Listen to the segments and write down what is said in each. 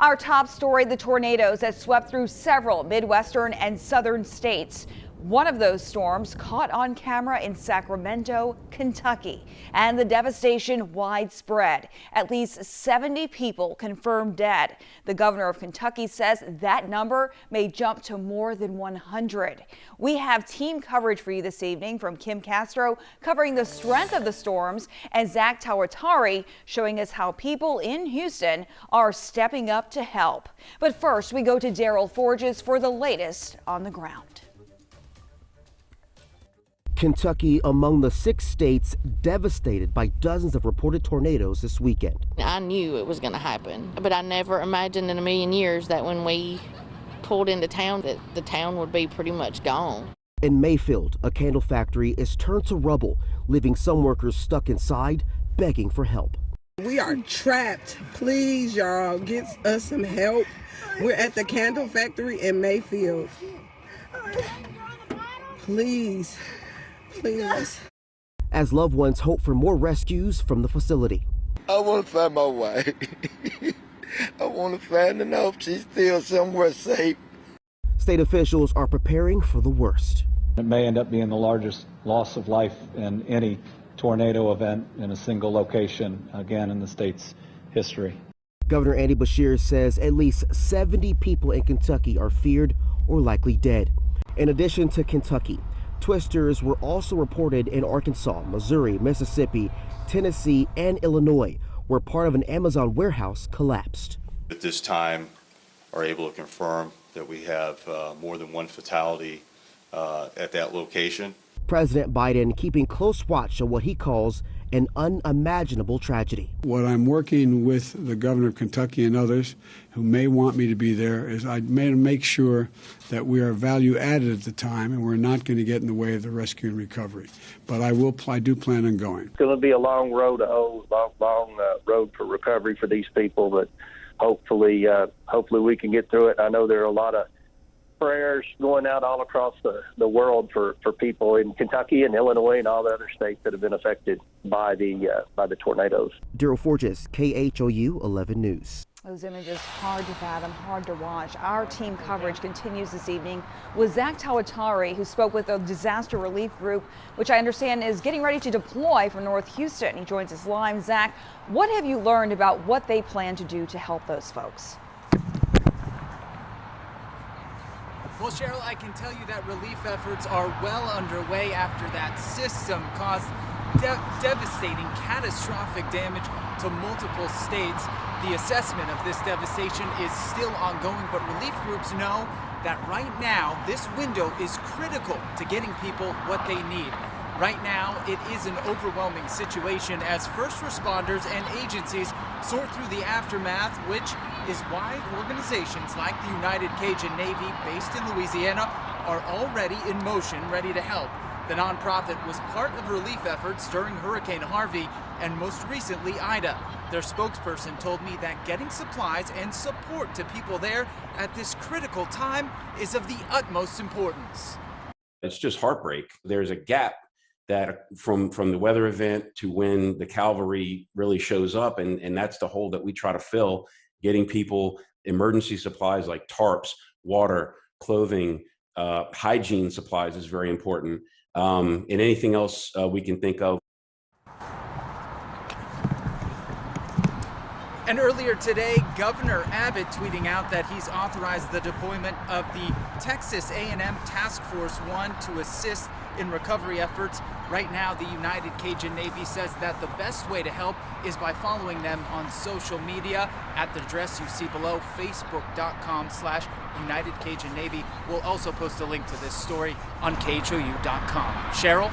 Our top story, the tornadoes that swept through several Midwestern and southern states. One of those storms caught on camera in Sacramento, Kentucky, and the devastation widespread. At least 70 people confirmed dead. The governor of Kentucky says that number may jump to more than 100. We have team coverage for you this evening from Kim Castro covering the strength of the storms and Zach Tawatari showing us how people in Houston are stepping up to help. But first, we go to Daryl Forges for the latest on the ground. Kentucky among the 6 states devastated by dozens of reported tornadoes this weekend. I knew it was going to happen, but I never imagined in a million years that when we pulled into town that the town would be pretty much gone. In Mayfield, a candle factory is turned to rubble, leaving some workers stuck inside, begging for help. We are trapped. Please, y'all, get us some help. We're at the candle factory in Mayfield. Please. Please. As loved ones hope for more rescues from the facility. I want to find my wife. I want to find her and hope she's still somewhere safe. State officials are preparing for the worst. It may end up being the largest loss of life in any tornado event in a single location, again, in the state's history. Governor Andy Beshear says at least 70 people in Kentucky are feared or likely dead. In addition to Kentucky, twisters were also reported in Arkansas, Missouri, Mississippi, Tennessee, and Illinois, where part of an Amazon warehouse collapsed. At this time, are able to confirm that we have more than one fatality at that location. President Biden keeping close watch on what he calls an unimaginable tragedy. What I'm working with the governor of Kentucky and others who may want me to be there is I may make sure that we are value added at the time and we're not going to get in the way of the rescue and recovery. But I do plan on going. It's going to be a long road to hoe, long road for recovery for these people, but hopefully we can get through it. I know there are a lot of prayers going out all across the world for people in Kentucky and Illinois and all the other states that have been affected by the tornadoes. Daryl Forges, KHOU 11 News. Those images hard to fathom, hard to watch. Our team coverage continues this evening with Zach Tawatari, who spoke with a disaster relief group, which I understand is getting ready to deploy for North Houston. He joins us live. Zach, what have you learned about what they plan to do to help those folks? Well, Cheryl, I can tell you that relief efforts are well underway after that system caused devastating, catastrophic damage to multiple states. The assessment of this devastation is still ongoing, but relief groups know that right now this window is critical to getting people what they need. Right now, it is an overwhelming situation as first responders and agencies sort through the aftermath, which is why organizations like the United Cajun Navy, based in Louisiana, are already in motion, ready to help. The nonprofit was part of relief efforts during Hurricane Harvey and most recently Ida. Their spokesperson told me that getting supplies and support to people there at this critical time is of the utmost importance. It's just heartbreak. There's a gap that from the weather event to when the cavalry really shows up, and that's the hole that we try to fill, getting people emergency supplies like tarps, water, clothing, hygiene supplies is very important, and anything else we can think of. And earlier today, Governor Abbott tweeting out that he's authorized the deployment of the Texas A&M Task Force 1 to assist in recovery efforts. Right now, the United Cajun Navy says that the best way to help is by following them on social media at the address you see below, facebook.com/United Cajun Navy. We'll also post a link to this story on KHOU.com. Cheryl?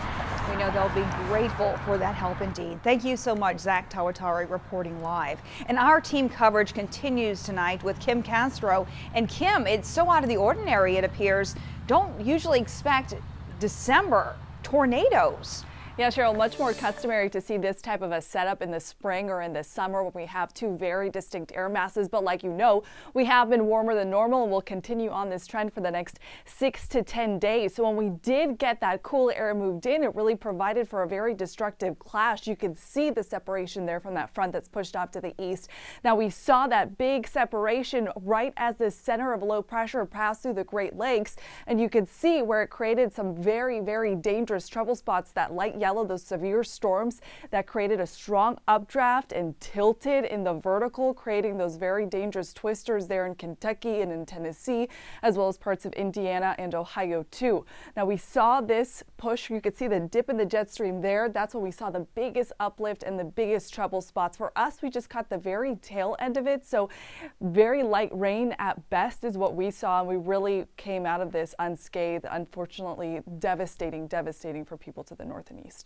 We know they'll be grateful for that help indeed. Thank you so much, Zach Tawatari, reporting live. And our team coverage continues tonight with Kim Castro. And Kim, it's so out of the ordinary, it appears. Don't usually expect December tornadoes. Yeah, Cheryl, much more customary to see this type of a setup in the spring or in the summer when we have two very distinct air masses. But like you know, we have been warmer than normal and we'll continue on this trend for the next 6 to 10 days. So when we did get that cool air moved in, it really provided for a very destructive clash. You could see the separation there from that front that's pushed off to the east. Now we saw that big separation right as the center of low pressure passed through the Great Lakes, and you could see where it created some very, very dangerous trouble spots. That light yellow, those severe storms that created a strong updraft and tilted in the vertical, creating those very dangerous twisters there in Kentucky and in Tennessee, as well as parts of Indiana and Ohio too. Now we saw this push. You could see the dip in the jet stream there. That's when we saw the biggest uplift and the biggest trouble spots. For us, we just caught the very tail end of it. So very light rain at best is what we saw, and we really came out of this unscathed. Unfortunately, devastating for people to the north and east.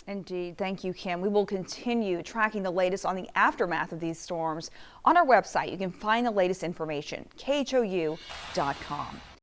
Indeed. Thank you, Kim. We will continue tracking the latest on the aftermath of these storms. On our website, you can find the latest information, khou.com.